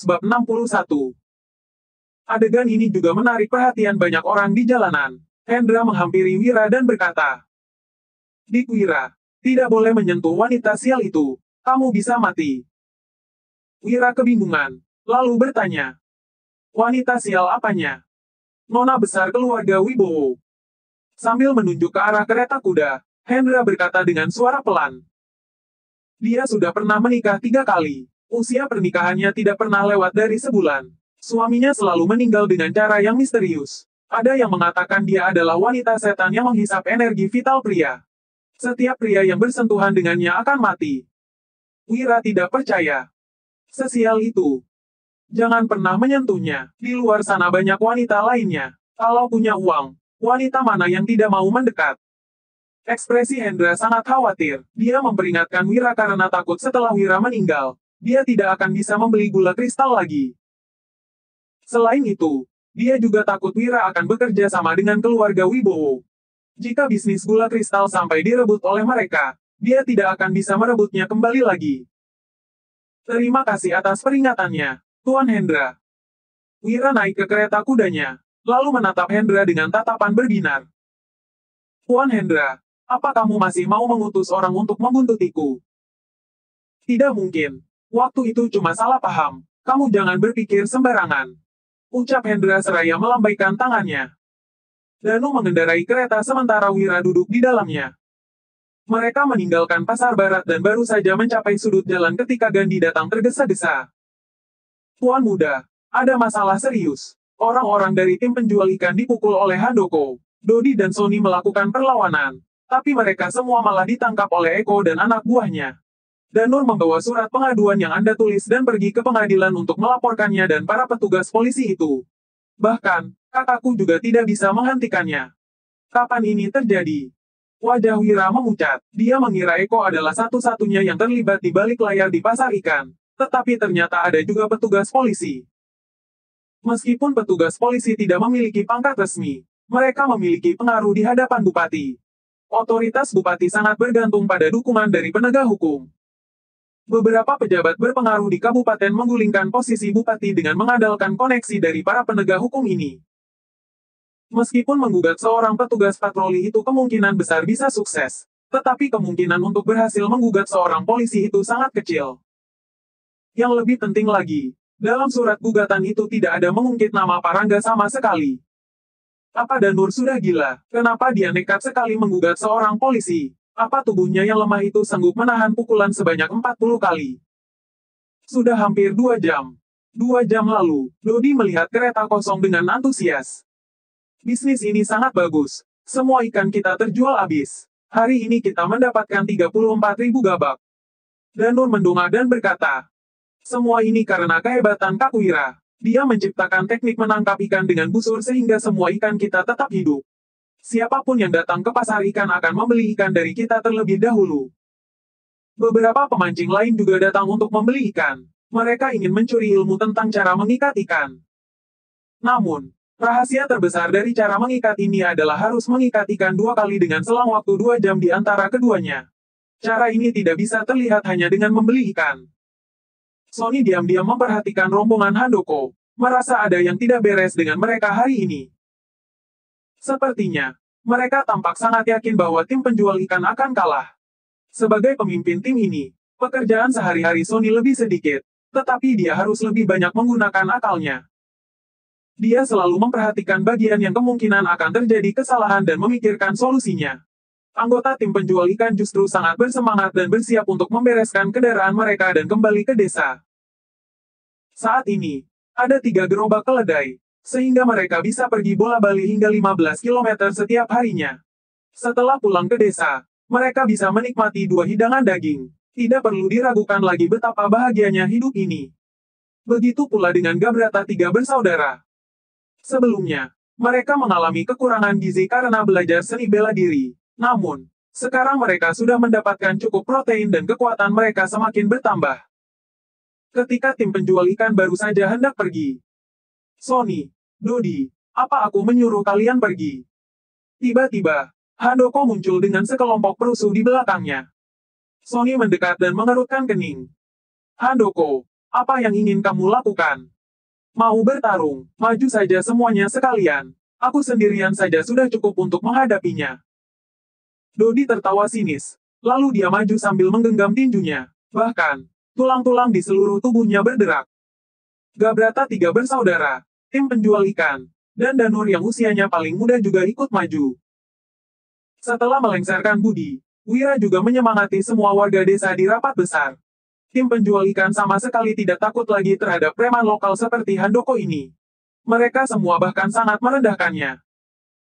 Sebab 61. Adegan ini juga menarik perhatian banyak orang di jalanan. Hendra menghampiri Wira dan berkata, "Dik Wira, tidak boleh menyentuh wanita sial itu. Kamu bisa mati." Wira kebingungan, lalu bertanya, "Wanita sial apanya?" "Nona besar keluarga Wibowo." Sambil menunjuk ke arah kereta kuda, Hendra berkata dengan suara pelan, "Dia sudah pernah menikah 3 kali. Usia pernikahannya tidak pernah lewat dari sebulan. Suaminya selalu meninggal dengan cara yang misterius. Ada yang mengatakan dia adalah wanita setan yang menghisap energi vital pria. Setiap pria yang bersentuhan dengannya akan mati." Wira tidak percaya. "Sesial itu. Jangan pernah menyentuhnya. Di luar sana banyak wanita lainnya. Kalau punya uang, wanita mana yang tidak mau mendekat?" Ekspresi Hendra sangat khawatir. Dia memperingatkan Wira karena takut setelah Wira meninggal, dia tidak akan bisa membeli gula kristal lagi. Selain itu, dia juga takut Wira akan bekerja sama dengan keluarga Wibowo. Jika bisnis gula kristal sampai direbut oleh mereka, dia tidak akan bisa merebutnya kembali lagi. "Terima kasih atas peringatannya, Tuan Hendra." Wira naik ke kereta kudanya, lalu menatap Hendra dengan tatapan berbinar. "Tuan Hendra, apa kamu masih mau mengutus orang untuk membuntutiku?" "Tidak mungkin. Waktu itu cuma salah paham. Kamu jangan berpikir sembarangan," ucap Hendra seraya melambaikan tangannya. Danu mengendarai kereta sementara Wira duduk di dalamnya. Mereka meninggalkan pasar barat dan baru saja mencapai sudut jalan ketika Gandhi datang tergesa-gesa. "Tuan muda, ada masalah serius. Orang-orang dari tim penjual ikan dipukul oleh Handoko. Dodi dan Sony melakukan perlawanan, tapi mereka semua malah ditangkap oleh Eko dan anak buahnya. Danur membawa surat pengaduan yang Anda tulis dan pergi ke pengadilan untuk melaporkannya dan para petugas polisi itu. Bahkan, kakakku juga tidak bisa menghentikannya." "Kapan ini terjadi?" Wajah Wira memucat. Dia mengira Eko adalah satu-satunya yang terlibat di balik layar di pasar ikan, tetapi ternyata ada juga petugas polisi. Meskipun petugas polisi tidak memiliki pangkat resmi, mereka memiliki pengaruh di hadapan bupati. Otoritas bupati sangat bergantung pada dukungan dari penegak hukum. Beberapa pejabat berpengaruh di kabupaten menggulingkan posisi bupati dengan mengandalkan koneksi dari para penegak hukum ini. Meskipun menggugat seorang petugas patroli itu kemungkinan besar bisa sukses, tetapi kemungkinan untuk berhasil menggugat seorang polisi itu sangat kecil. Yang lebih penting lagi, dalam surat gugatan itu tidak ada mengungkit nama Parangga sama sekali. Apa Danur sudah gila? Kenapa dia nekat sekali menggugat seorang polisi? Apa tubuhnya yang lemah itu sanggup menahan pukulan sebanyak 40 kali? Sudah hampir 2 jam. 2 jam lalu, Dodi melihat kereta kosong dengan antusias. "Bisnis ini sangat bagus. Semua ikan kita terjual habis. Hari ini kita mendapatkan 34.000 gabak." Danur mendongak dan berkata, "Semua ini karena kehebatan Kak Wira. Dia menciptakan teknik menangkap ikan dengan busur sehingga semua ikan kita tetap hidup. Siapapun yang datang ke pasar ikan akan membeli ikan dari kita terlebih dahulu." Beberapa pemancing lain juga datang untuk membeli ikan. Mereka ingin mencuri ilmu tentang cara mengikat ikan. Namun, rahasia terbesar dari cara mengikat ini adalah harus mengikat ikan 2 kali dengan selang waktu 2 jam di antara keduanya. Cara ini tidak bisa terlihat hanya dengan membeli ikan. Sony diam-diam memperhatikan rombongan Handoko, merasa ada yang tidak beres dengan mereka hari ini. Sepertinya, mereka tampak sangat yakin bahwa tim penjual ikan akan kalah. Sebagai pemimpin tim ini, pekerjaan sehari-hari Sony lebih sedikit, tetapi dia harus lebih banyak menggunakan akalnya. Dia selalu memperhatikan bagian yang kemungkinan akan terjadi kesalahan dan memikirkan solusinya. Anggota tim penjual ikan justru sangat bersemangat dan bersiap untuk membereskan kendaraan mereka dan kembali ke desa. Saat ini, ada 3 gerobak keledai, sehingga mereka bisa pergi bola-bali hingga 15 km setiap harinya. Setelah pulang ke desa, mereka bisa menikmati 2 hidangan daging. Tidak perlu diragukan lagi betapa bahagianya hidup ini. Begitu pula dengan Gabrata 3 bersaudara. Sebelumnya, mereka mengalami kekurangan gizi karena belajar seni bela diri. Namun, sekarang mereka sudah mendapatkan cukup protein dan kekuatan mereka semakin bertambah. Ketika tim penjual ikan baru saja hendak pergi, "Sony, Dodi, apa aku menyuruh kalian pergi?" Tiba-tiba, Handoko muncul dengan sekelompok perusuh di belakangnya. Sony mendekat dan mengerutkan kening. "Handoko, Apa yang ingin kamu lakukan? Mau bertarung? Maju saja semuanya sekalian. Aku sendirian saja sudah cukup untuk menghadapinya. Dodi tertawa sinis. Lalu dia maju sambil menggenggam tinjunya. Bahkan, tulang-tulang di seluruh tubuhnya berderak. Gabrata tiga bersaudara, tim penjual ikan, dan Danur yang usianya paling muda juga ikut maju. Setelah melengsarkan budi, Wira juga menyemangati semua warga desa di rapat besar. Tim penjual ikan sama sekali tidak takut lagi terhadap preman lokal seperti Handoko ini. Mereka semua bahkan sangat merendahkannya.